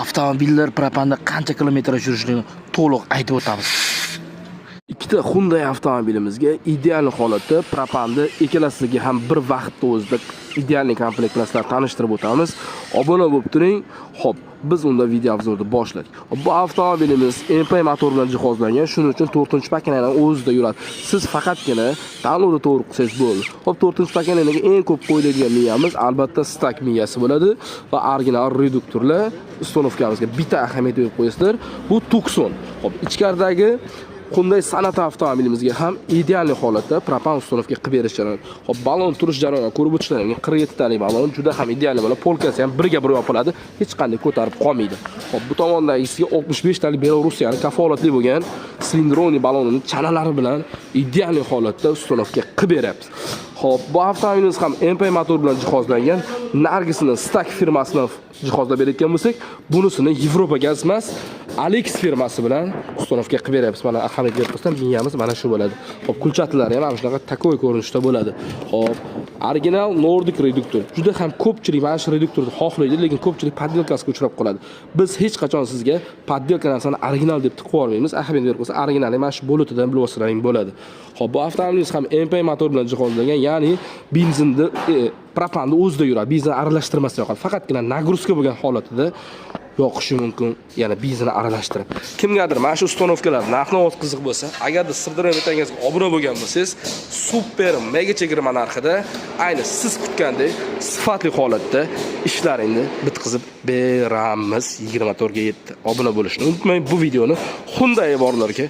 Avtomobillar propanda qancha kilometraj yurishini to'liq aytib o'tamiz. Ikkita Hyundai avtomobilimizga ideal holatda propanda ikkalasiga ham bir vaqtda o'zida ideal komplektlar tanishtirib o'tamiz. Obuna bo'lib turing. Xo'p, biz unda video obzorni boshladik. Bu avtomobilimiz MPI motor bilan jihozlangan, shuning uchun 4-pakananing o'zida yuradi. Siz faqatgina tanlovda to'g'ri qilsangiz bo'ldi. Xo'p, 4-pakananga eng ko'p qo'yiladigan miyamiz albatta stak miyasi bo'ladi va original reduktorlar uстановkamizga bitta ahamiyat berib qo'yasizlar. Bu Tucson. Xo'p, ichkaridagi Hyundai Sonata avtomobilimizga ham ideal holatda propan uстановka qilib berish jarayoni. Xo'p, balon turish jarayonini ko'rib o'tishlaring, 47 talik balon juda ham ideal bo'ladi. Polkasi ham birga bir yopiladi, hech qanday ko'tarib qolmaydi. Xo'p, bu tomondagisiga 65 talik Belarusiyani kafolatli bo'lgan silindroniy balonining chanalari bilan ideal holatda uстановka qilib beryapmiz. Xo'p, bu avtomobilimiz ham MPI motor bilan jihozlangan. Nargisini Stak firmasidan jihozlab berayotgan bo'lsak, bunisini Yevropa gaz emas, Alex firmasi bilan uстановka qilib beryapmiz. Mana ahamiyat berib qo'ysam, miyamiz mana shu bo'ladi. Xo'p, kulchatlari ham mana shunaqa takoy ko'rinishda bo'ladi. Xo'p, original Nordic reduktor. Juda ham ko'pchilik mana shu reduktorni xohlaydi, lekin ko'pchilik poddelkasiga uchrab qoladi. Biz hech qachon sizga poddelka narsani original deb tiqib yubormaymiz. Ahamiyat berib qo'ysa, original mana shu bolutidan bilib olsalaring bo'ladi. Xo'p, bu avtomobilimiz ham MPI motor bilan jihozlangan, ya'ni benzinni propanda o'zida yuradi. Benzin aralashtirmasdan yoqadi. Faqatgina nagruzka bo'lgan holatida yoqishi mumkin, ya'ni benzinni aralashtirib. Kimgadir mana shu uстановkalar narx-navo qiziq bo'lsa, agarda Sirdaryo metangizga obuna bo'lgan bo'lsangiz, super mega chegirma narxida ayni siz kutgandek sifatli holatda ishlaringni bitkazib beramiz. 24 ga 7 obuna bo'lishni unutmang. Bu videoni Hyundai borlarga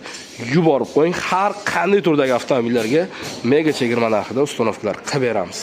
yuborib qo'ying. Har qanday turdagi avtomobillarga mega chegirma narxida uстановkalar qilib beramiz.